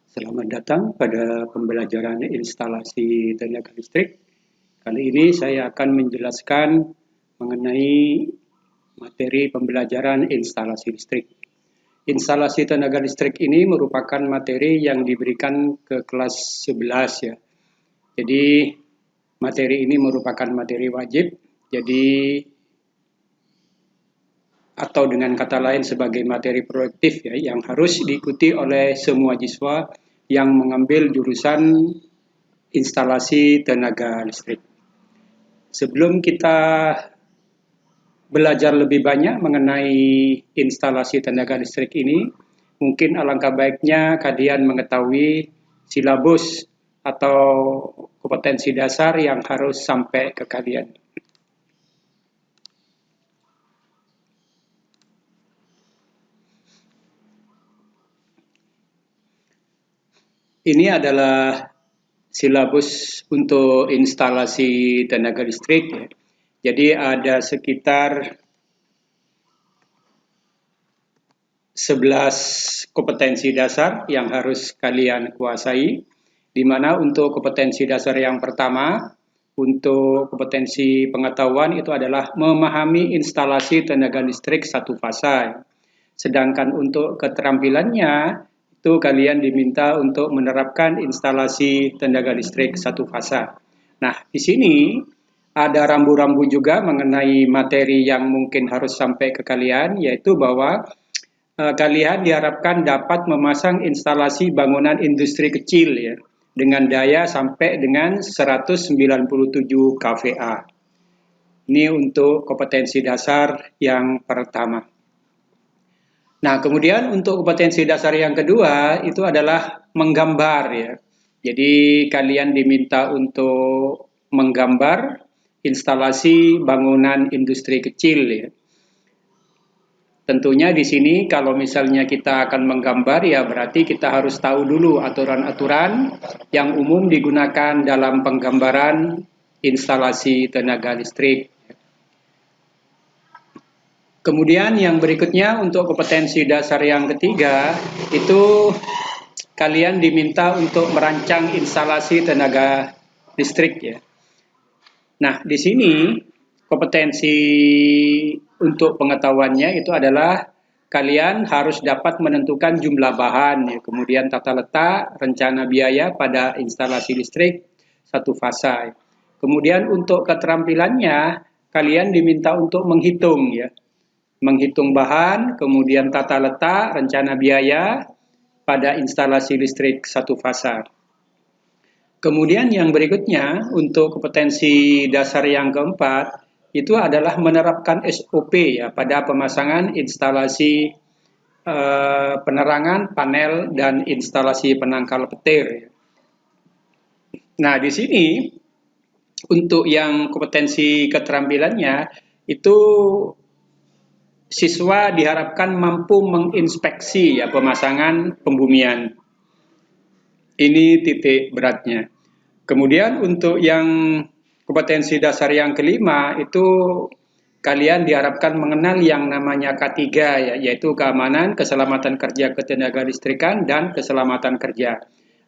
Selamat datang pada pembelajaran instalasi tenaga listrik. Kali ini saya akan menjelaskan mengenai materi pembelajaran instalasi listrik. Instalasi tenaga listrik ini merupakan materi yang diberikan ke kelas 11 ya. Jadi materi ini merupakan materi wajib. Jadi atau dengan kata lain sebagai materi proyektif ya, yang harus diikuti oleh semua siswa yang mengambil jurusan instalasi tenaga listrik. Sebelum kita belajar lebih banyak mengenai instalasi tenaga listrik ini, mungkin alangkah baiknya kalian mengetahui silabus atau kompetensi dasar yang harus sampai ke kalian. Ini adalah silabus untuk instalasi tenaga listrik. Jadi ada sekitar 11 kompetensi dasar yang harus kalian kuasai, di mana untuk kompetensi dasar yang pertama, untuk kompetensi pengetahuan itu adalah memahami instalasi tenaga listrik satu fasa. Sedangkan untuk keterampilannya, itu kalian diminta untuk menerapkan instalasi tenaga listrik satu fasa. Nah, di sini ada rambu-rambu juga mengenai materi yang mungkin harus sampai ke kalian, yaitu bahwa kalian diharapkan dapat memasang instalasi bangunan industri kecil ya, dengan daya sampai dengan 197 kVA. Ini untuk kompetensi dasar yang pertama. Nah, kemudian untuk kompetensi dasar yang kedua itu adalah menggambar ya. Jadi kalian diminta untuk menggambar instalasi bangunan industri kecil ya. Tentunya di sini kalau misalnya kita akan menggambar ya berarti kita harus tahu dulu aturan-aturan yang umum digunakan dalam penggambaran instalasi tenaga listrik. Kemudian yang berikutnya untuk kompetensi dasar yang ketiga itu kalian diminta untuk merancang instalasi tenaga listrik ya. Nah, di sini kompetensi untuk pengetahuannya itu adalah kalian harus dapat menentukan jumlah bahan, ya, kemudian tata letak, rencana biaya pada instalasi listrik satu fasa. Kemudian untuk keterampilannya, kalian diminta untuk menghitung, ya, menghitung bahan, kemudian tata letak, rencana biaya pada instalasi listrik satu fasa. Kemudian yang berikutnya untuk kompetensi dasar yang keempat itu adalah menerapkan SOP ya pada pemasangan instalasi penerangan panel dan instalasi penangkal petir. Nah, di sini untuk yang kompetensi keterampilannya itu siswa diharapkan mampu menginspeksi ya pemasangan pembumian. Ini titik beratnya. Kemudian untuk yang kompetensi dasar yang kelima itu kalian diharapkan mengenal yang namanya K3 ya, yaitu keamanan, keselamatan kerja ketenaga listrikan dan keselamatan kerja.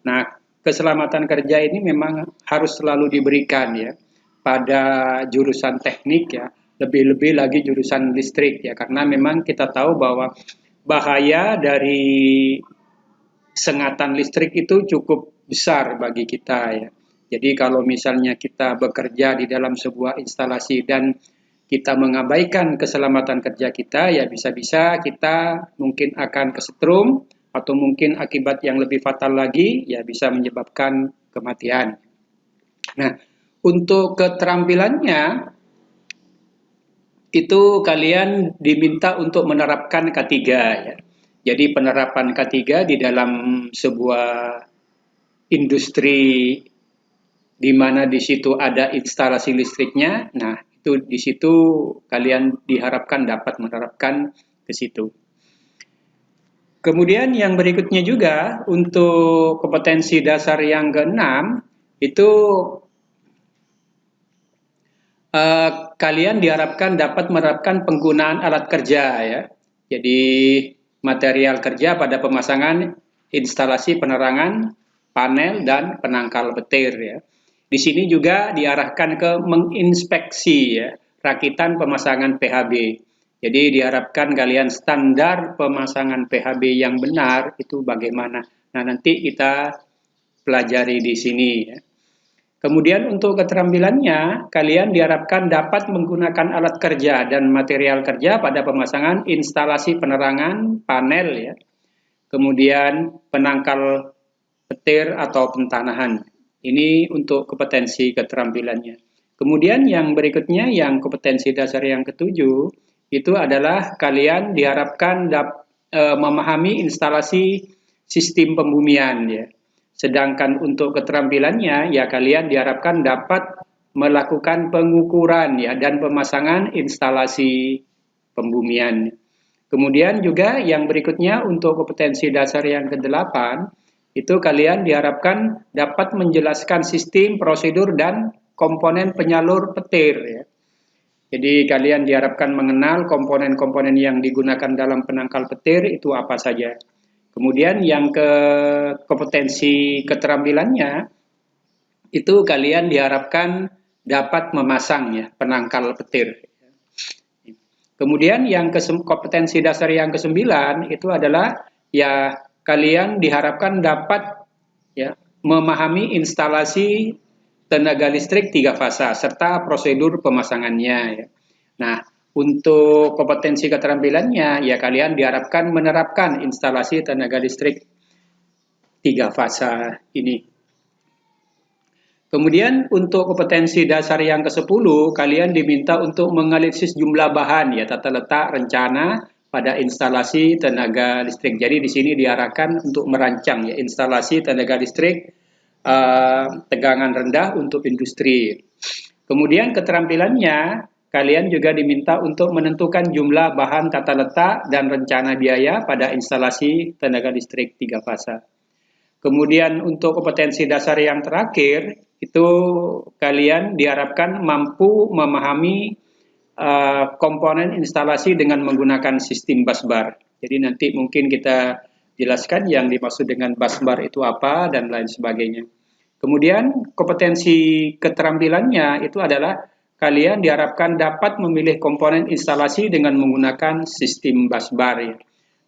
Nah, keselamatan kerja ini memang harus selalu diberikan ya pada jurusan teknik ya, lebih-lebih lagi jurusan listrik ya, karena memang kita tahu bahwa bahaya dari sengatan listrik itu cukup besar bagi kita ya. Jadi kalau misalnya kita bekerja di dalam sebuah instalasi dan kita mengabaikan keselamatan kerja kita, ya bisa-bisa kita mungkin akan kesetrum atau mungkin akibat yang lebih fatal lagi, ya bisa menyebabkan kematian. Nah, untuk keterampilannya, itu kalian diminta untuk menerapkan K3 ya. Jadi penerapan K3 di dalam sebuah industri di mana di situ ada instalasi listriknya, nah itu di situ kalian diharapkan dapat menerapkan ke situ. Kemudian yang berikutnya juga untuk kompetensi dasar yang keenam itu kalian diharapkan dapat menerapkan penggunaan alat kerja ya. Jadi material kerja pada pemasangan instalasi penerangan panel dan penangkal petir ya. Di sini juga diarahkan ke menginspeksi ya, rakitan pemasangan PHB. Jadi diharapkan kalian standar pemasangan PHB yang benar itu bagaimana. Nah, nanti kita pelajari di sini ya. Kemudian untuk keterampilannya, kalian diharapkan dapat menggunakan alat kerja dan material kerja pada pemasangan instalasi penerangan panel ya. Kemudian penangkal petir atau pentanahan. Ini untuk kompetensi keterampilannya. Kemudian yang berikutnya, yang kompetensi dasar yang ketujuh, itu adalah kalian diharapkan memahami instalasi sistem pembumian ya. Sedangkan untuk keterampilannya, ya kalian diharapkan dapat melakukan pengukuran ya dan pemasangan instalasi pembumian. Kemudian juga yang berikutnya untuk kompetensi dasar yang ke-8, itu kalian diharapkan dapat menjelaskan sistem, prosedur, dan komponen penyalur petir ya. Jadi kalian diharapkan mengenal komponen-komponen yang digunakan dalam penangkal petir itu apa saja. Kemudian yang ke kompetensi keterampilannya itu kalian diharapkan dapat memasang ya penangkal petir. Kemudian yang kompetensi dasar yang ke-9 itu adalah ya kalian diharapkan dapat ya memahami instalasi tenaga listrik 3 fasa serta prosedur pemasangannya ya. Nah, untuk kompetensi keterampilannya ya kalian diharapkan menerapkan instalasi tenaga listrik 3 fasa ini. Kemudian untuk kompetensi dasar yang ke-10, kalian diminta untuk menganalisis jumlah bahan ya, tata letak, rencana pada instalasi tenaga listrik. Jadi di sini diarahkan untuk merancang ya instalasi tenaga listrik tegangan rendah untuk industri. Kemudian keterampilannya, kalian juga diminta untuk menentukan jumlah bahan tata letak dan rencana biaya pada instalasi tenaga listrik 3 fasa. Kemudian untuk kompetensi dasar yang terakhir, itu kalian diharapkan mampu memahami komponen instalasi dengan menggunakan sistem busbar. Jadi nanti mungkin kita jelaskan yang dimaksud dengan busbar itu apa dan lain sebagainya. Kemudian kompetensi keterampilannya itu adalah kalian diharapkan dapat memilih komponen instalasi dengan menggunakan sistem busbar ya.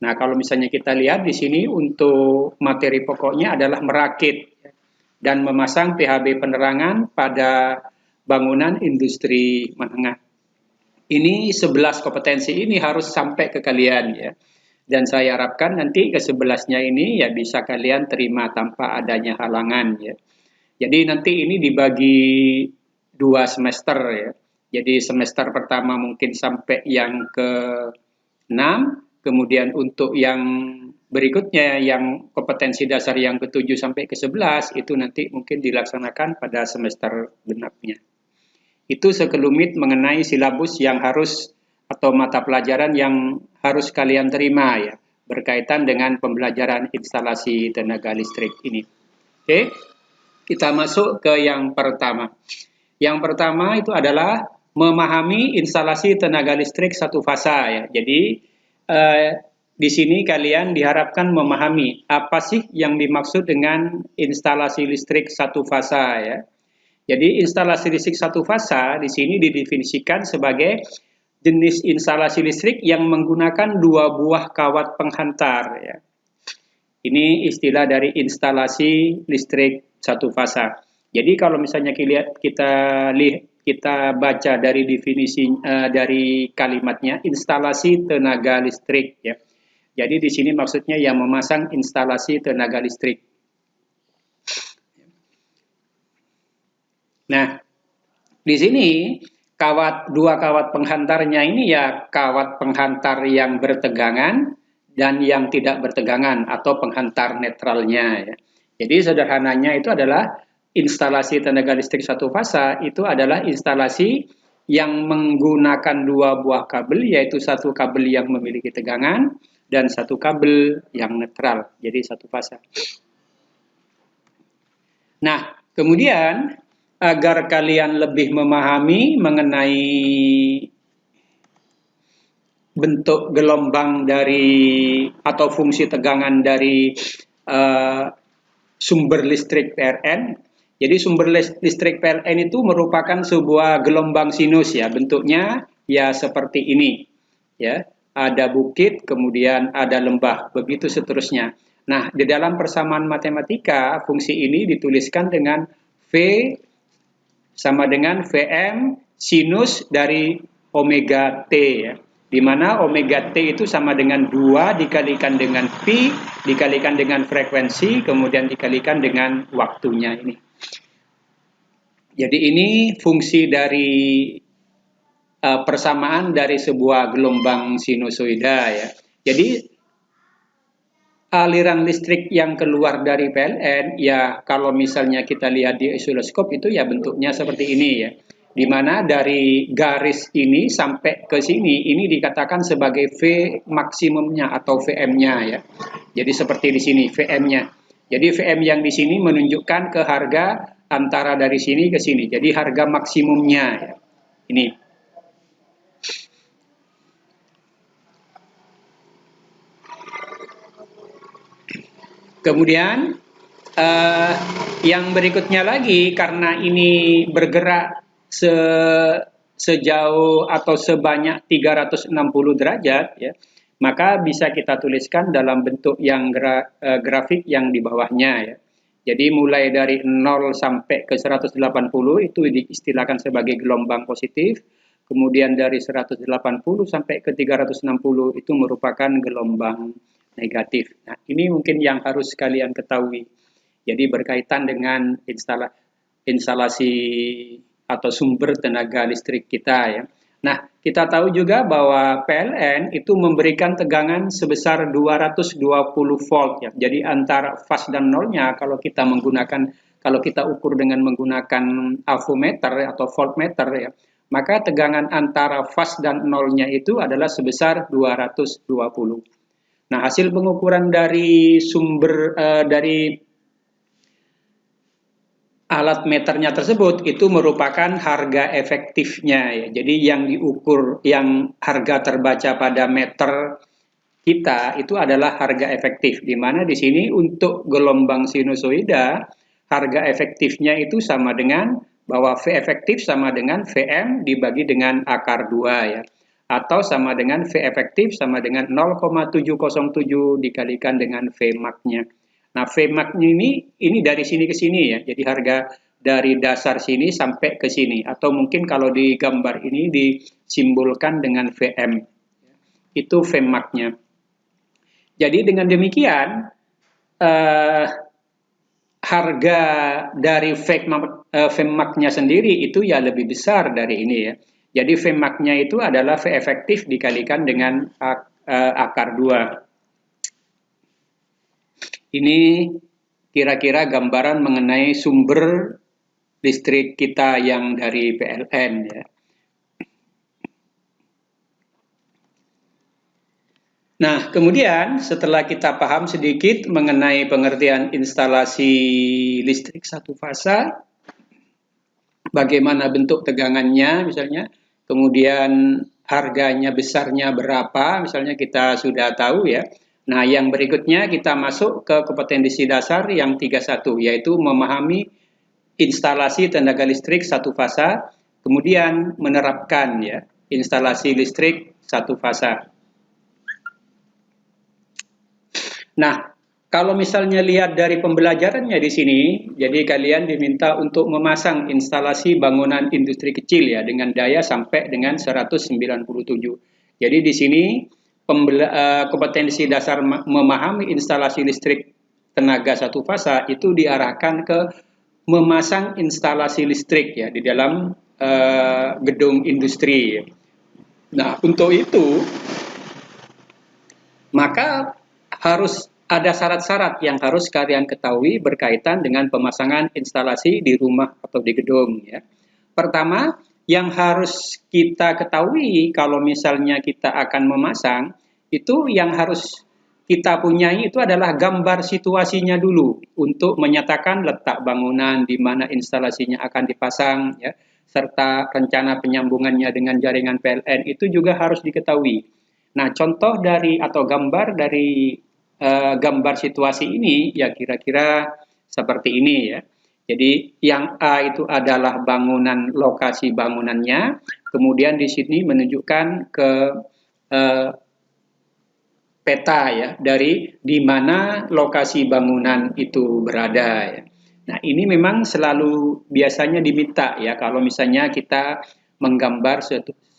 Nah, kalau misalnya kita lihat di sini untuk materi pokoknya adalah merakit dan memasang PHB penerangan pada bangunan industri menengah. Ini 11 kompetensi ini harus sampai ke kalian ya. Dan saya harapkan nanti ke-11-nya ini ya bisa kalian terima tanpa adanya halangan ya. Jadi nanti ini dibagi 2 semester ya. Jadi semester pertama mungkin sampai yang ke-6, kemudian untuk yang berikutnya yang kompetensi dasar yang ke-7 sampai ke-11 itu nanti mungkin dilaksanakan pada semester genapnya. Itu sekelumit mengenai silabus yang harus atau mata pelajaran yang harus kalian terima ya berkaitan dengan pembelajaran instalasi tenaga listrik ini. Oke, kita masuk ke yang pertama. Yang pertama itu adalah memahami instalasi tenaga listrik 1 fasa ya. Jadi di sini kalian diharapkan memahami apa sih yang dimaksud dengan instalasi listrik 1 fasa ya. Jadi instalasi listrik 1 fasa di sini didefinisikan sebagai jenis instalasi listrik yang menggunakan 2 buah kawat penghantar ya. Ini istilah dari instalasi listrik 1 fasa. Jadi kalau misalnya kita baca dari definisi dari kalimatnya instalasi tenaga listrik ya. Jadi di sini maksudnya yang memasang instalasi tenaga listrik. Nah, di sini 2 kawat penghantarnya ini ya kawat penghantar yang bertegangan dan yang tidak bertegangan atau penghantar netralnya ya. Jadi sederhananya itu adalah instalasi tenaga listrik 1 fasa itu adalah instalasi yang menggunakan 2 buah kabel, yaitu 1 kabel yang memiliki tegangan dan 1 kabel yang netral, jadi 1 fasa. Nah, kemudian agar kalian lebih memahami mengenai bentuk gelombang dari atau fungsi tegangan dari uh, sumber listrik PLN. Jadi sumber listrik PLN itu merupakan sebuah gelombang sinus ya, bentuknya ya seperti ini ya. Ada bukit, kemudian ada lembah, begitu seterusnya. Nah, di dalam persamaan matematika, fungsi ini dituliskan dengan V sama dengan Vm sinus dari omega T ya. Di mana omega T itu sama dengan 2 dikalikan dengan pi, dikalikan dengan frekuensi, kemudian dikalikan dengan waktunya ini. Jadi ini fungsi dari persamaan dari sebuah gelombang sinusoida ya. Jadi aliran listrik yang keluar dari PLN ya kalau misalnya kita lihat di oscilloscope itu ya bentuknya seperti ini ya. Di mana dari garis ini sampai ke sini ini dikatakan sebagai V maksimumnya atau VM-nya ya. Jadi seperti di sini VM-nya. Jadi VM yang di sini menunjukkan ke harga antara dari sini ke sini. Jadi harga maksimumnya ya. Ini. Kemudian yang berikutnya lagi karena ini bergerak sejauh atau sebanyak 360 derajat ya, maka bisa kita tuliskan dalam bentuk yang grafik yang di bawahnya ya. Jadi mulai dari 0 sampai ke 180 itu diistilahkan sebagai gelombang positif. Kemudian dari 180 sampai ke 360 itu merupakan gelombang negatif. Nah, ini mungkin yang harus kalian ketahui. Jadi berkaitan dengan instalasi atau sumber tenaga listrik kita ya. Nah, kita tahu juga bahwa PLN itu memberikan tegangan sebesar 220 volt ya. Jadi antara fase dan nolnya kalau kita ukur dengan menggunakan avometer atau voltmeter ya, maka tegangan antara fase dan nolnya itu adalah sebesar 220. Nah, hasil pengukuran dari dari alat meternya tersebut itu merupakan harga efektifnya ya. Jadi yang diukur, yang harga terbaca pada meter kita itu adalah harga efektif. Di mana di sini untuk gelombang sinusoida harga efektifnya itu sama dengan bahwa V efektif sama dengan Vm dibagi dengan akar 2 ya. Atau sama dengan V efektif sama dengan 0,707 dikalikan dengan Vmax-nya. Nah, Vmax-nya ini dari sini ke sini ya. Jadi harga dari dasar sini sampai ke sini. Atau mungkin kalau di gambar ini disimbolkan dengan Vm. Itu Vmax-nya. Jadi dengan demikian harga dari Vmax-nya sendiri itu ya lebih besar dari ini ya. Jadi Vmax-nya itu adalah V efektif dikalikan dengan akar 2. Ini kira-kira gambaran mengenai sumber listrik kita yang dari PLN ya. Nah, kemudian setelah kita paham sedikit mengenai pengertian instalasi listrik satu fasa, bagaimana bentuk tegangannya misalnya, kemudian harganya besarnya berapa, misalnya kita sudah tahu ya. Nah, yang berikutnya kita masuk ke kompetensi dasar yang 31, yaitu memahami instalasi tenaga listrik satu fasa, kemudian menerapkan ya instalasi listrik satu fasa. Nah, kalau misalnya lihat dari pembelajarannya di sini, jadi kalian diminta untuk memasang instalasi bangunan industri kecil ya dengan daya sampai dengan 197. Jadi di sini kompetensi dasar memahami instalasi listrik tenaga satu fasa itu diarahkan ke memasang instalasi listrik ya di dalam gedung industri. Nah, untuk itu maka harus ada syarat-syarat yang harus kalian ketahui berkaitan dengan pemasangan instalasi di rumah atau di gedung ya. Pertama, yang harus kita ketahui kalau misalnya kita akan memasang, itu yang harus kita punyai itu adalah gambar situasinya dulu untuk menyatakan letak bangunan di mana instalasinya akan dipasang ya, serta rencana penyambungannya dengan jaringan PLN itu juga harus diketahui. Nah, contoh dari atau gambar dari gambar situasi ini ya kira-kira seperti ini ya. Jadi yang A itu adalah bangunan, lokasi bangunannya, kemudian di sini menunjukkan ke peta ya dari di mana lokasi bangunan itu berada ya. Nah, ini memang selalu biasanya diminta ya kalau misalnya kita menggambar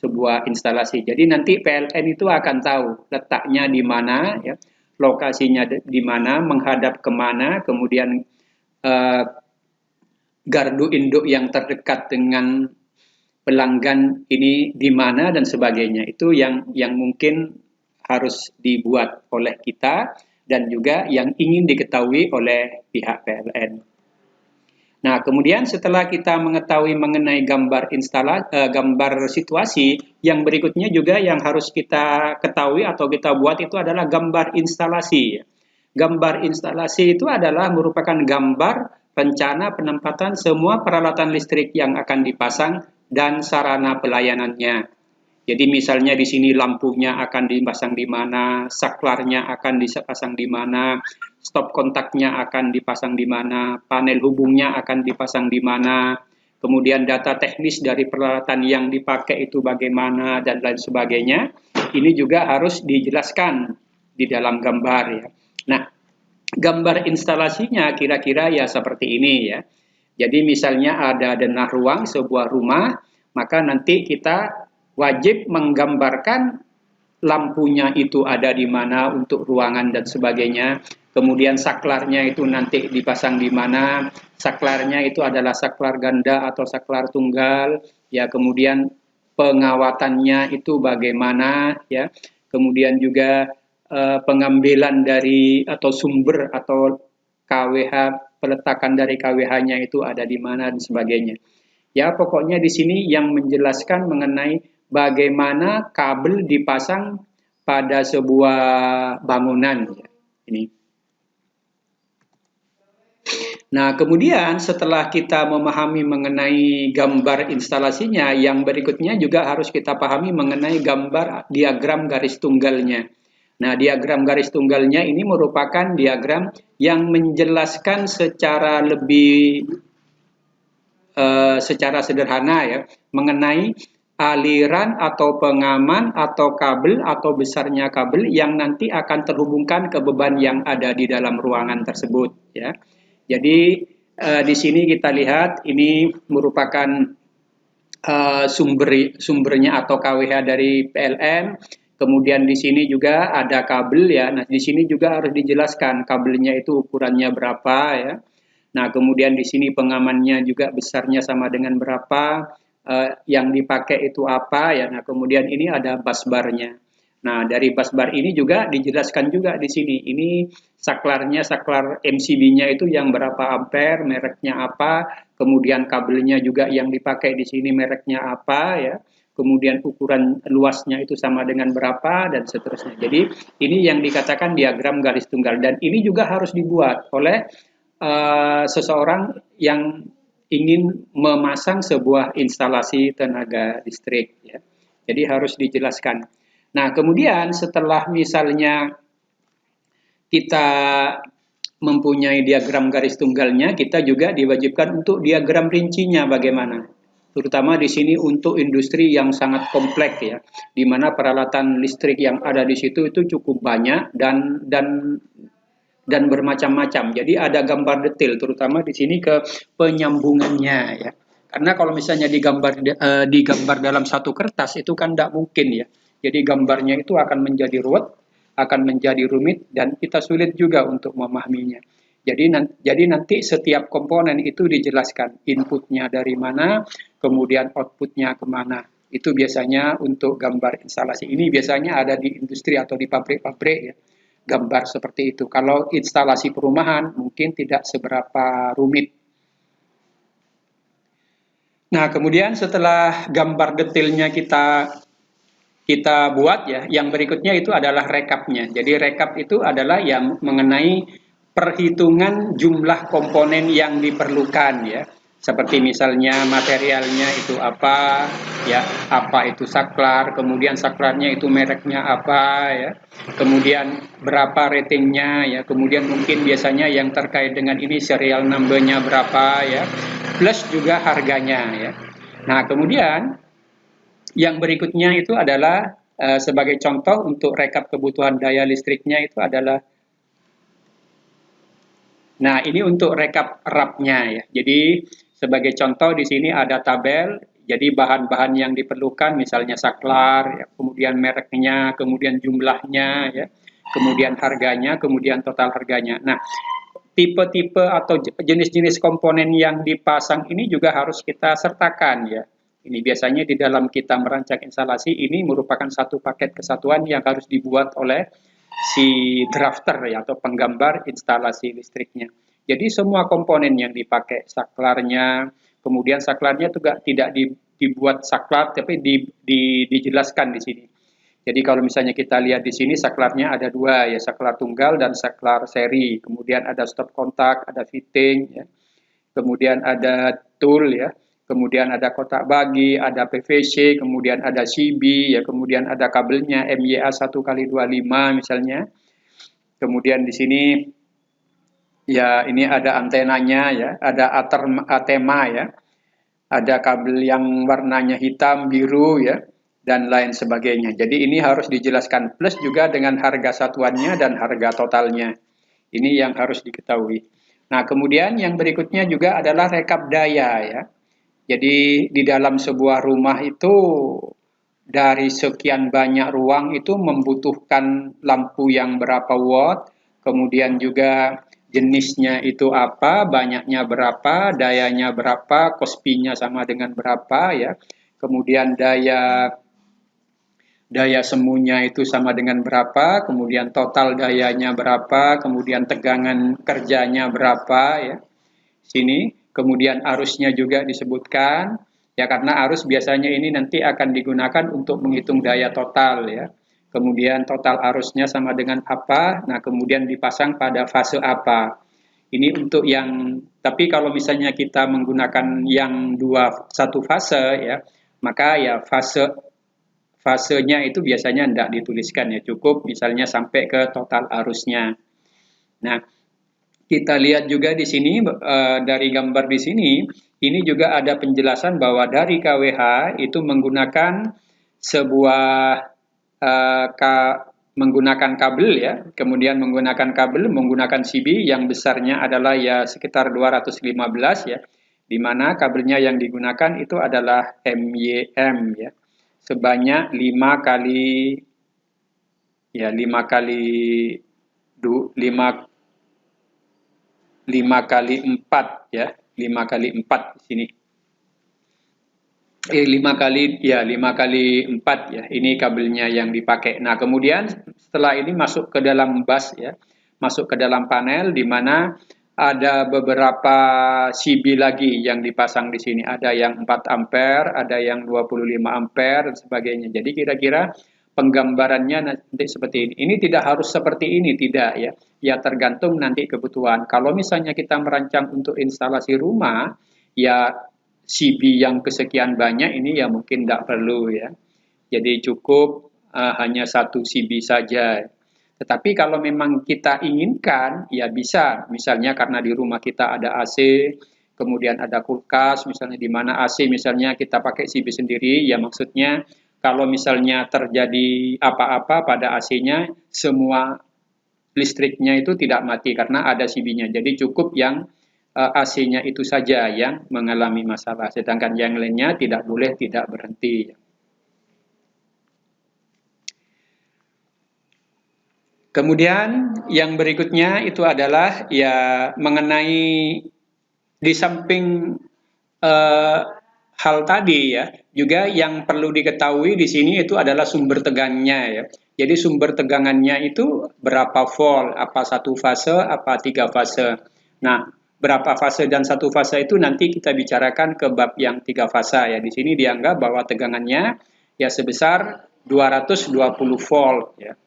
sebuah instalasi. Jadi nanti PLN itu akan tahu letaknya di mana ya, lokasinya di mana, menghadap kemana, kemudian gardu induk yang terdekat dengan pelanggan ini di mana dan sebagainya. Itu yang mungkin harus dibuat oleh kita dan juga yang ingin diketahui oleh pihak PLN. Nah, kemudian setelah kita mengetahui mengenai gambar situasi, yang berikutnya juga yang harus kita ketahui atau kita buat itu adalah gambar instalasi. Gambar instalasi itu adalah merupakan gambar rencana penempatan semua peralatan listrik yang akan dipasang dan sarana pelayanannya. Jadi misalnya di sini lampunya akan dipasang di mana, saklarnya akan dipasang di mana, stop kontaknya akan dipasang di mana, panel hubungnya akan dipasang di mana, kemudian data teknis dari peralatan yang dipakai itu bagaimana dan lain sebagainya. Ini juga harus dijelaskan di dalam gambar ya. Nah, gambar instalasinya kira-kira ya seperti ini ya. Jadi misalnya ada denah ruang sebuah rumah, maka nanti kita wajib menggambarkan lampunya itu ada di mana untuk ruangan dan sebagainya. Kemudian saklarnya itu nanti dipasang di mana. Saklarnya itu adalah saklar ganda atau saklar tunggal. Ya, kemudian pengawatannya itu bagaimana ya. Kemudian juga pengambilan dari atau sumber atau KWH, peletakan dari KWH-nya itu ada di mana dan sebagainya. Ya, pokoknya di sini yang menjelaskan mengenai bagaimana kabel dipasang pada sebuah bangunan. Ini. Nah, kemudian setelah kita memahami mengenai gambar instalasinya, yang berikutnya juga harus kita pahami mengenai gambar diagram garis tunggalnya. Nah, diagram garis tunggalnya ini merupakan diagram yang menjelaskan secara lebih secara sederhana ya mengenai aliran atau pengaman atau kabel atau besarnya kabel yang nanti akan terhubungkan ke beban yang ada di dalam ruangan tersebut ya. Jadi di sini kita lihat ini merupakan sumbernya atau KWH dari PLN. Kemudian di sini juga ada kabel ya. Nah, di sini juga harus dijelaskan kabelnya itu ukurannya berapa ya. Nah, kemudian di sini pengamannya juga besarnya sama dengan berapa, yang dipakai itu apa ya. Nah, kemudian ini ada busbarnya. Nah, dari busbar ini juga dijelaskan juga di sini. Ini saklarnya, saklar MCB-nya itu yang berapa ampere, mereknya apa, kemudian kabelnya juga yang dipakai di sini mereknya apa ya. Kemudian ukuran luasnya itu sama dengan berapa dan seterusnya. Jadi ini yang dikatakan diagram garis tunggal dan ini juga harus dibuat oleh seseorang yang ingin memasang sebuah instalasi tenaga listrik ya. Jadi harus dijelaskan. Nah, kemudian setelah misalnya kita mempunyai diagram garis tunggalnya, kita juga diwajibkan untuk diagram rincinya bagaimana. Terutama di sini untuk industri yang sangat kompleks ya, di mana peralatan listrik yang ada di situ itu cukup banyak dan bermacam-macam. Jadi ada gambar detail, terutama di sini ke penyambungannya ya. Karena kalau misalnya digambar dalam satu kertas itu kan tidak mungkin ya. Jadi gambarnya itu akan menjadi ruwet, akan menjadi rumit dan kita sulit juga untuk memahaminya. Jadi nanti setiap komponen itu dijelaskan inputnya dari mana, kemudian outputnya kemana. Itu biasanya untuk gambar instalasi. Ini biasanya ada di industri atau di pabrik-pabrik ya. Gambar seperti itu. Kalau instalasi perumahan mungkin tidak seberapa rumit. Nah, kemudian setelah gambar detailnya kita buat ya, yang berikutnya itu adalah rekapnya. Jadi rekap itu adalah yang mengenai perhitungan jumlah komponen yang diperlukan ya. seperti misalnya materialnya itu apa, ya, apa itu saklar, kemudian saklarnya itu mereknya apa, ya, kemudian berapa ratingnya, ya, kemudian mungkin biasanya yang terkait dengan ini serial number-nya berapa, ya, plus juga harganya, ya. Nah, kemudian yang berikutnya itu adalah sebagai contoh untuk rekap kebutuhan daya listriknya itu adalah, nah ini untuk rekap RAP-nya ya. Jadi sebagai contoh di sini ada tabel, jadi bahan-bahan yang diperlukan misalnya saklar, ya, kemudian mereknya, kemudian jumlahnya, ya, kemudian harganya, kemudian total harganya. Nah, tipe-tipe atau jenis-jenis komponen yang dipasang ini juga harus kita sertakan ya. Ini biasanya di dalam kita merancang instalasi ini merupakan satu paket kesatuan yang harus dibuat oleh si drafter ya atau penggambar instalasi listriknya. Jadi semua komponen yang dipakai saklarnya, kemudian saklarnya juga tidak dibuat saklar tapi dijelaskan di sini. Jadi kalau misalnya kita lihat di sini saklarnya ada dua ya, saklar tunggal dan saklar seri. Kemudian ada stop kontak, ada fitting, ya. Kemudian ada tool ya. Kemudian ada kotak bagi, ada PVC, kemudian ada CB, ya, kemudian ada kabelnya MYA 1x25 misalnya. Kemudian di sini ya ini ada antenanya ya, ada atema ya, ada kabel yang warnanya hitam, biru ya, dan lain sebagainya. Jadi ini harus dijelaskan plus juga dengan harga satuannya dan harga totalnya. Ini yang harus diketahui. Nah, kemudian yang berikutnya juga adalah rekap daya ya. Jadi di dalam sebuah rumah itu dari sekian banyak ruang itu membutuhkan lampu yang berapa watt, kemudian juga jenisnya itu apa, banyaknya berapa, dayanya berapa, kospinya sama dengan berapa ya. Kemudian daya semunya itu sama dengan berapa, kemudian total dayanya berapa, kemudian tegangan kerjanya berapa ya. Sini, kemudian arusnya juga disebutkan, ya karena arus biasanya ini nanti akan digunakan untuk menghitung daya total ya. Kemudian total arusnya sama dengan apa, nah kemudian dipasang pada fase apa. Ini untuk yang, tapi kalau misalnya kita menggunakan yang satu fase ya, maka ya fasenya itu biasanya tidak dituliskan ya, cukup misalnya sampai ke total arusnya. Nah, kita lihat juga di sini dari gambar di sini, ini juga ada penjelasan bahwa dari KWH itu menggunakan sebuah menggunakan kabel ya, kemudian menggunakan CB yang besarnya adalah ya sekitar 215 ya, di mana kabelnya yang digunakan itu adalah MYM ya, sebanyak 5 kali 4 ya, 5 kali 4 di sini. 5 kali 4 ya. Ini kabelnya yang dipakai. Nah, kemudian setelah ini masuk ke dalam bus ya. Masuk ke dalam panel di mana ada beberapa CB lagi yang dipasang di sini. Ada yang 4 ampere, ada yang 25 ampere dan sebagainya. Jadi kira-kira penggambarannya nanti seperti ini. Ini tidak harus seperti ini, tidak ya. Ya tergantung nanti kebutuhan. Kalau misalnya kita merancang untuk instalasi rumah, ya CB yang kesekian banyak ini ya mungkin tidak perlu ya. Jadi cukup hanya satu CB saja. Tetapi kalau memang kita inginkan, ya bisa. Misalnya karena di rumah kita ada AC, kemudian ada kulkas, misalnya di mana AC misalnya kita pakai CB sendiri, ya maksudnya kalau misalnya terjadi apa-apa pada AC-nya, semua listriknya itu tidak mati karena ada CB-nya. Jadi cukup yang AC-nya itu saja yang mengalami masalah, sedangkan yang lainnya tidak boleh tidak berhenti. Kemudian yang berikutnya itu adalah ya mengenai di samping hal tadi ya, juga yang perlu diketahui di sini itu adalah sumber tegangannya ya. Jadi sumber tegangannya itu berapa volt, apa satu fase, apa 3 fase. Nah, berapa fase dan satu fase itu nanti kita bicarakan ke bab yang 3 fase ya. Di sini dianggap bahwa tegangannya ya sebesar 220 volt ya.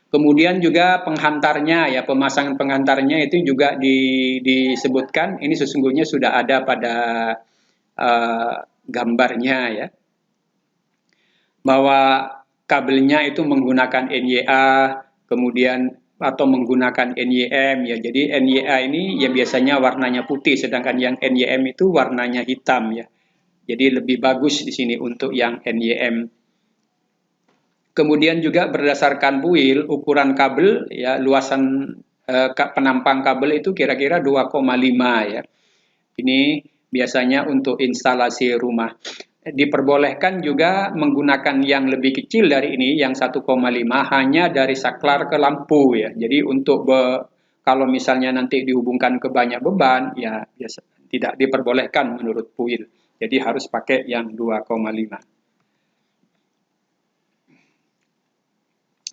Kemudian juga penghantarnya ya, pemasangan penghantarnya itu juga disebutkan, ini sesungguhnya sudah ada pada gambarnya ya, bahwa kabelnya itu menggunakan NYA, kemudian atau menggunakan NYM ya. Jadi NYA ini ya biasanya warnanya putih, sedangkan yang NYM itu warnanya hitam ya. Jadi lebih bagus di sini untuk yang NYM. Kemudian juga berdasarkan buil, ukuran kabel ya, luasan penampang kabel itu kira-kira 2,5 ya. Ini biasanya untuk instalasi rumah. Diperbolehkan juga menggunakan yang lebih kecil dari ini, yang 1,5 hanya dari saklar ke lampu ya. Jadi untuk kalau misalnya nanti dihubungkan ke banyak beban ya biasa tidak diperbolehkan menurut buil. Jadi harus pakai yang 2,5.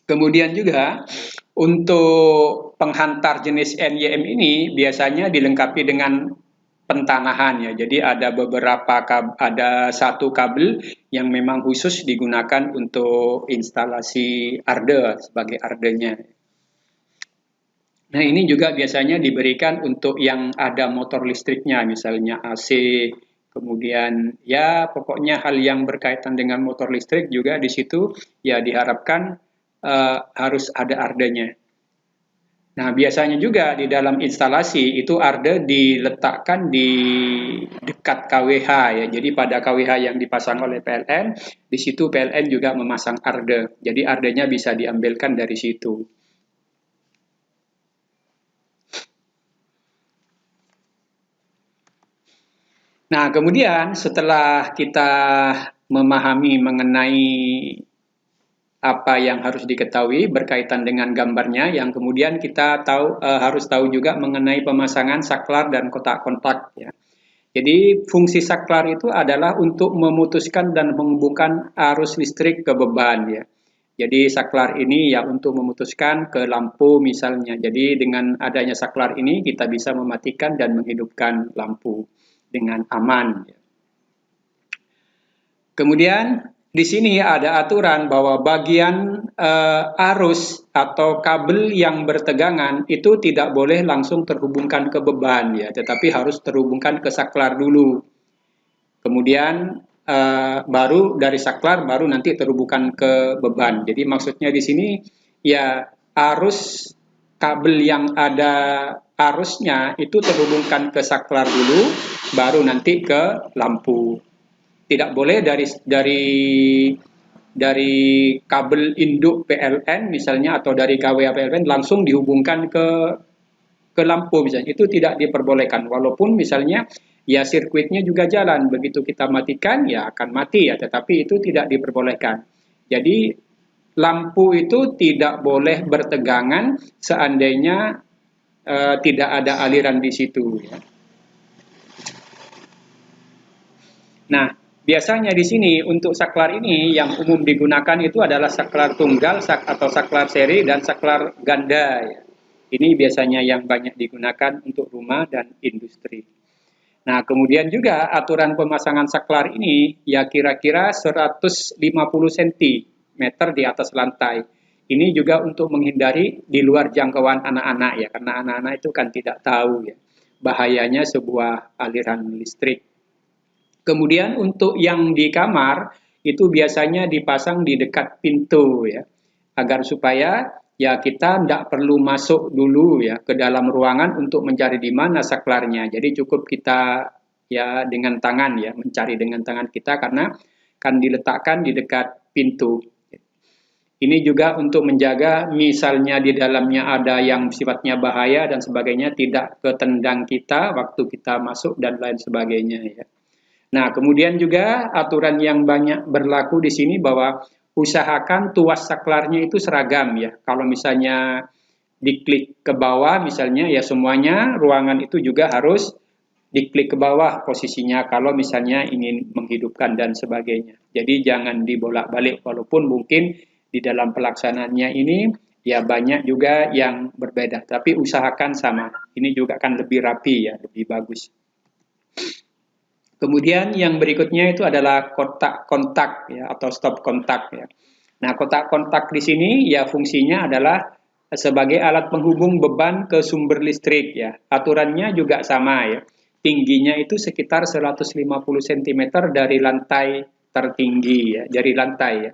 Kemudian juga untuk penghantar jenis NYM ini biasanya dilengkapi dengan pentanahan ya. Jadi ada satu kabel yang memang khusus digunakan untuk instalasi arde sebagai ardenya. Nah, ini juga biasanya diberikan untuk yang ada motor listriknya, misalnya AC, kemudian ya pokoknya hal yang berkaitan dengan motor listrik juga di situ ya diharapkan harus ada ardenya. Nah, biasanya juga di dalam instalasi itu arde diletakkan di dekat KWH ya. Jadi pada KWH yang dipasang oleh PLN, di situ PLN juga memasang arde. Jadi ardenya bisa diambilkan dari situ. Nah, kemudian setelah kita memahami mengenai apa yang harus diketahui berkaitan dengan gambarnya, yang kemudian kita harus tahu juga mengenai pemasangan saklar dan kotak kontak ya. Jadi fungsi saklar itu adalah untuk memutuskan dan menghubungkan arus listrik ke beban ya. Jadi saklar ini ya untuk memutuskan ke lampu misalnya. Jadi dengan adanya saklar ini kita bisa mematikan dan menghidupkan lampu dengan aman. Kemudian di sini ada aturan bahwa bagian arus atau kabel yang bertegangan itu tidak boleh langsung terhubungkan ke beban ya, tetapi harus terhubungkan ke saklar dulu. Kemudian baru dari saklar baru nanti terhubungkan ke beban. Jadi maksudnya di sini ya arus kabel yang ada arusnya itu terhubungkan ke saklar dulu, baru nanti ke lampu. Tidak boleh dari kabel induk PLN misalnya atau dari KWA PLN langsung dihubungkan ke lampu misalnya, itu tidak diperbolehkan walaupun misalnya ya sirkuitnya juga jalan, begitu kita matikan ya akan mati ya, tetapi itu tidak diperbolehkan. Jadi lampu itu tidak boleh bertegangan seandainya tidak ada aliran di situ ya. Nah, biasanya di sini untuk saklar ini yang umum digunakan itu adalah saklar tunggal atau saklar seri dan saklar ganda ya. Ini biasanya yang banyak digunakan untuk rumah dan industri. Nah, kemudian juga aturan pemasangan saklar ini ya kira-kira 150 cm di atas lantai. Ini juga untuk menghindari di luar jangkauan anak-anak ya, karena anak-anak itu kan tidak tahu ya bahayanya sebuah aliran listrik. Kemudian untuk yang di kamar itu biasanya dipasang di dekat pintu ya, agar supaya ya kita tidak perlu masuk dulu ya ke dalam ruangan untuk mencari di mana saklarnya. Jadi cukup kita ya dengan tangan ya, mencari dengan tangan kita karena kan diletakkan di dekat pintu. Ini juga untuk menjaga misalnya di dalamnya ada yang sifatnya bahaya dan sebagainya tidak ketendang kita waktu kita masuk dan lain sebagainya ya. Nah, kemudian juga aturan yang banyak berlaku di sini bahwa usahakan tuas saklarnya itu seragam ya. Kalau misalnya diklik ke bawah misalnya ya semuanya ruangan itu juga harus diklik ke bawah posisinya kalau misalnya ingin menghidupkan dan sebagainya. Jadi jangan dibolak-balik walaupun mungkin di dalam pelaksanaannya ini ya banyak juga yang berbeda. Tapi usahakan sama. Ini juga akan lebih rapi ya, lebih bagus. Kemudian yang berikutnya itu adalah kotak kontak ya atau stop kontak ya. Nah, kotak kontak di sini ya fungsinya adalah sebagai alat penghubung beban ke sumber listrik ya. Aturannya juga sama ya. Tingginya itu sekitar 150 cm dari lantai tertinggi ya, dari lantai ya.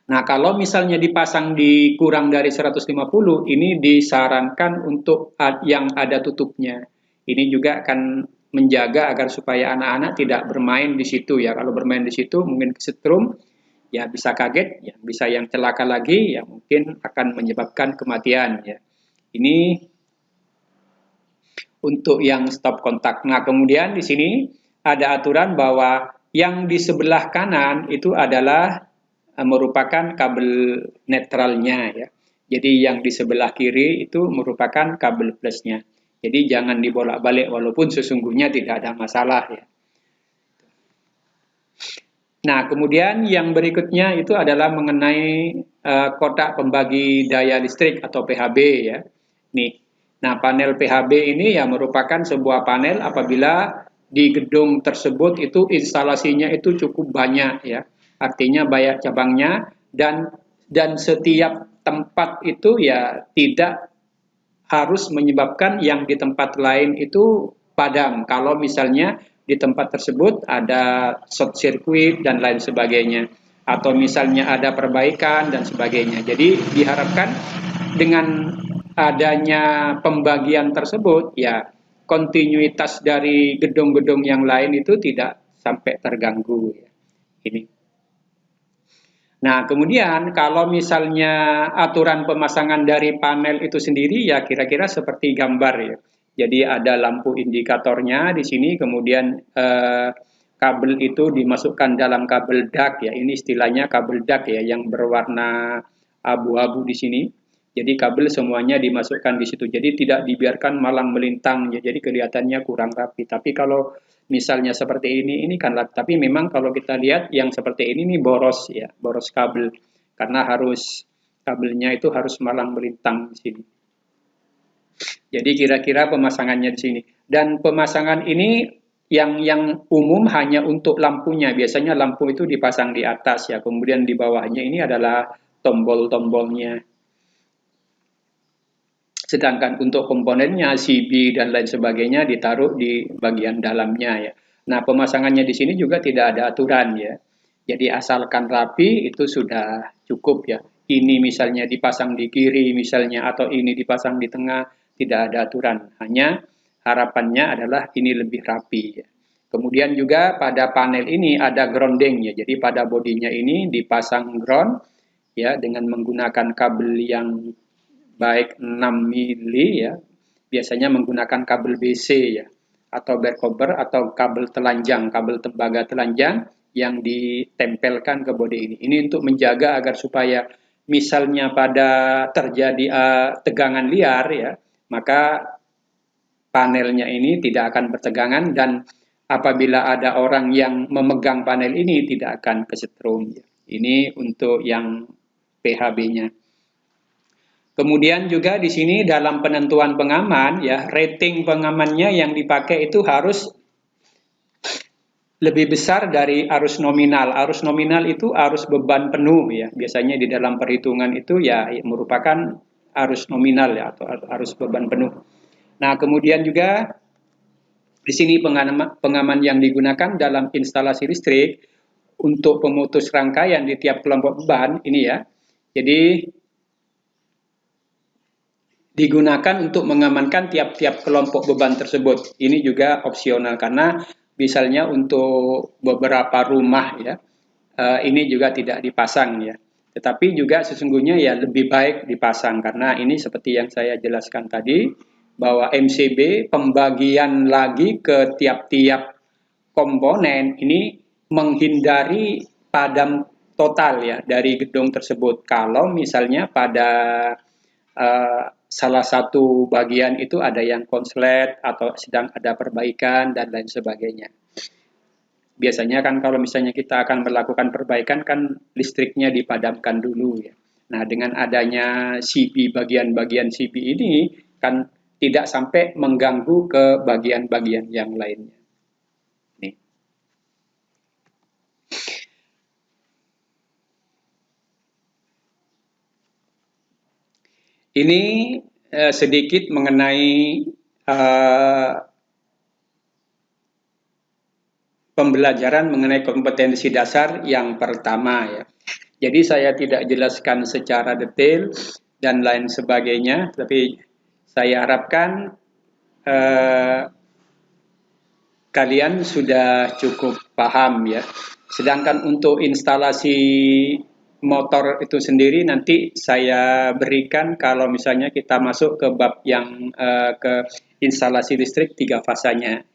Nah, kalau misalnya dipasang di kurang dari 150, ini disarankan untuk yang ada tutupnya. Ini juga akan menjaga agar supaya anak-anak tidak bermain di situ ya. Kalau bermain di situ mungkin kesetrum, ya bisa kaget, ya bisa yang celaka lagi, ya mungkin akan menyebabkan kematian ya. Ini untuk yang stop kontak. Nah, kemudian di sini ada aturan bahwa yang di sebelah kanan itu adalah merupakan kabel netralnya ya. Jadi yang di sebelah kiri itu merupakan kabel plusnya. Jadi jangan dibolak-balik walaupun sesungguhnya tidak ada masalah ya. Nah, kemudian yang berikutnya itu adalah mengenai kotak pembagi daya listrik atau PHB ya. Nih. Nah, panel PHB ini ya merupakan sebuah panel apabila di gedung tersebut itu instalasinya itu cukup banyak ya. Artinya banyak cabangnya dan setiap tempat itu ya tidak harus menyebabkan yang di tempat lain itu padam. Kalau misalnya di tempat tersebut ada short circuit dan lain sebagainya, atau misalnya ada perbaikan dan sebagainya. Jadi diharapkan dengan adanya pembagian tersebut, ya kontinuitas dari gedung-gedung yang lain itu tidak sampai terganggu. Ini. Nah, kemudian kalau misalnya aturan pemasangan dari panel itu sendiri ya kira-kira seperti gambar ya. Jadi ada lampu indikatornya di sini, kemudian kabel itu dimasukkan dalam kabel DAC ya. Ini istilahnya kabel DAC ya yang berwarna abu-abu di sini. Jadi kabel semuanya dimasukkan di situ. Jadi tidak dibiarkan malang melintang ya. Jadi kelihatannya kurang rapi. Tapi kalau misalnya seperti ini kan tapi memang kalau kita lihat yang seperti ini nih boros ya, boros kabel karena harus kabelnya itu harus malang melintang di sini. Jadi kira-kira pemasangannya di sini. Dan pemasangan ini yang umum hanya untuk lampunya. Biasanya lampu itu dipasang di atas ya, kemudian di bawahnya ini adalah tombol-tombolnya. Sedangkan untuk komponennya, CB dan lain sebagainya ditaruh di bagian dalamnya ya. Nah, pemasangannya di sini juga tidak ada aturan ya. Jadi asalkan rapi itu sudah cukup ya. Ini misalnya dipasang di kiri misalnya atau ini dipasang di tengah, tidak ada aturan. Hanya harapannya adalah ini lebih rapi ya. Kemudian juga pada panel ini ada grounding ya. Jadi pada bodinya ini dipasang ground ya dengan menggunakan kabel yang baik 6 mili ya, biasanya menggunakan kabel BC ya, atau berkober atau kabel telanjang, kabel tembaga telanjang yang ditempelkan ke bodi ini. Ini untuk menjaga agar supaya misalnya pada terjadi tegangan liar ya, maka panelnya ini tidak akan bertegangan dan apabila ada orang yang memegang panel ini tidak akan kesetrum. Ini untuk yang PHB-nya. Kemudian juga di sini dalam penentuan pengaman ya, rating pengamannya yang dipakai itu harus lebih besar dari arus nominal. Arus nominal itu arus beban penuh ya. Biasanya di dalam perhitungan itu ya merupakan arus nominal ya atau arus beban penuh. Nah, kemudian juga di sini pengaman yang digunakan dalam instalasi listrik untuk pemutus rangkaian di tiap kelompok beban ini ya. Jadi digunakan untuk mengamankan tiap-tiap kelompok beban tersebut. Ini juga opsional karena misalnya untuk beberapa rumah ya, ini juga tidak dipasang ya. Tetapi juga sesungguhnya ya lebih baik dipasang karena ini seperti yang saya jelaskan tadi bahwa MCB pembagian lagi ke tiap-tiap komponen ini menghindari padam total ya dari gedung tersebut. Kalau misalnya pada salah satu bagian itu ada yang konslet atau sedang ada perbaikan dan lain sebagainya. Biasanya kan kalau misalnya kita akan melakukan perbaikan kan listriknya dipadamkan dulu ya. Nah, dengan adanya CB bagian-bagian CB ini kan tidak sampai mengganggu ke bagian-bagian yang lainnya. Nih. Ini sedikit mengenai pembelajaran mengenai kompetensi dasar yang pertama ya. Jadi saya tidak jelaskan secara detail dan lain sebagainya, tapi saya harapkan kalian sudah cukup paham ya. Sedangkan untuk instalasi motor itu sendiri nanti saya berikan kalau misalnya kita masuk ke bab yang ke instalasi listrik 3 fasanya.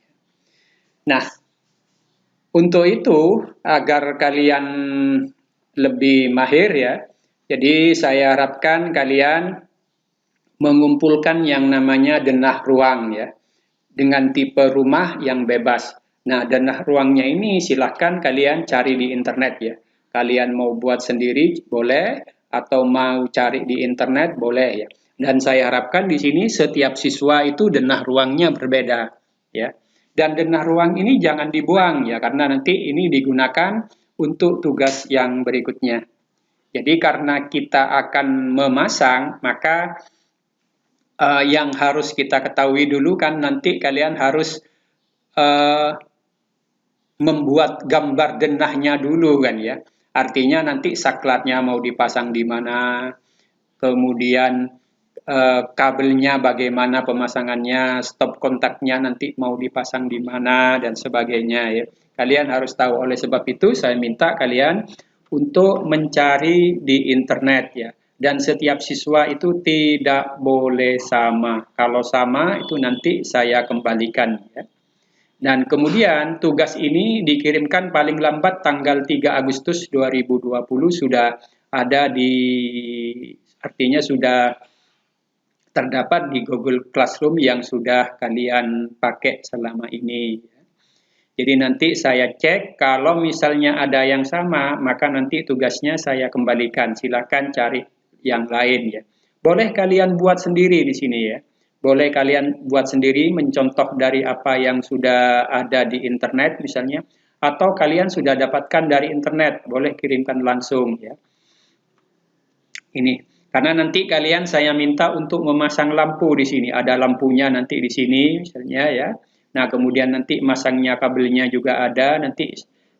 Nah, untuk itu agar kalian lebih mahir ya, jadi saya harapkan kalian mengumpulkan yang namanya denah ruang ya, dengan tipe rumah yang bebas. Nah, denah ruangnya ini silahkan kalian cari di internet ya. Kalian mau buat sendiri boleh, atau mau cari di internet boleh ya. Dan saya harapkan di sini setiap siswa itu denah ruangnya berbeda ya. Dan denah ruang ini jangan dibuang ya, karena nanti ini digunakan untuk tugas yang berikutnya. Jadi karena kita akan memasang, maka yang harus kita ketahui dulu kan nanti kalian harus membuat gambar denahnya dulu kan ya. Artinya nanti saklatnya mau dipasang di mana, kemudian kabelnya bagaimana pemasangannya, stop kontaknya nanti mau dipasang di mana dan sebagainya ya. Kalian harus tahu. Oleh sebab itu saya minta kalian untuk mencari di internet ya. Dan setiap siswa itu tidak boleh sama. Kalau sama itu nanti saya kembalikan ya. Dan kemudian tugas ini dikirimkan paling lambat tanggal 3 Agustus 2020 sudah ada di, artinya sudah terdapat di Google Classroom yang sudah kalian pakai selama ini. Jadi nanti saya cek, kalau misalnya ada yang sama, maka nanti tugasnya saya kembalikan. Silakan cari yang lain ya. Boleh kalian buat sendiri di sini ya. Boleh kalian buat sendiri, mencontoh dari apa yang sudah ada di internet misalnya, atau kalian sudah dapatkan dari internet, boleh kirimkan langsung ya. Ini karena nanti kalian saya minta untuk memasang lampu di sini. Ada lampunya nanti di sini misalnya ya. Nah, kemudian nanti masangnya kabelnya juga ada. Nanti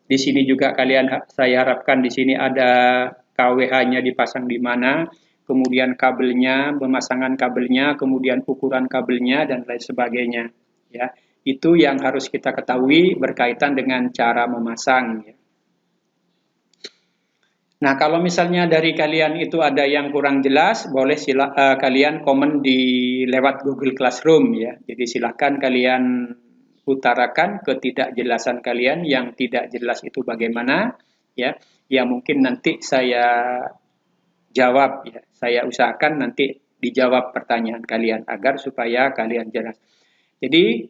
di sini juga kalian saya harapkan di sini ada KWH-nya dipasang di mana, kemudian kabelnya, pemasangan kabelnya, kemudian ukuran kabelnya dan lain sebagainya ya. Itu yang harus kita ketahui berkaitan dengan cara memasang ya. Nah, kalau misalnya dari kalian itu ada yang kurang jelas, boleh kalian komen di lewat Google Classroom ya. Jadi silakan kalian utarakan ketidakjelasan kalian, yang tidak jelas itu bagaimana ya. Ya mungkin nanti saya jawab ya. Saya usahakan nanti dijawab pertanyaan kalian agar supaya kalian jelas. Jadi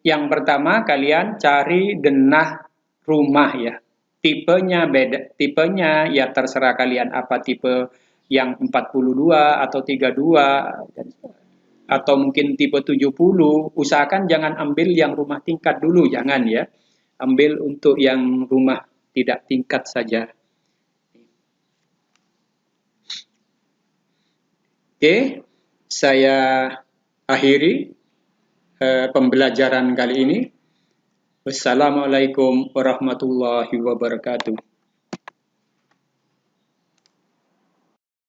yang pertama kalian cari denah rumah ya. Tipenya beda, tipenya ya terserah kalian apa tipe, yang 42 atau 32 atau mungkin tipe 70. Usahakan jangan ambil yang rumah tingkat dulu, jangan ya. Ambil untuk yang rumah tidak tingkat saja. Oke, saya akhiri pembelajaran kali ini. Wassalamualaikum warahmatullahi wabarakatuh.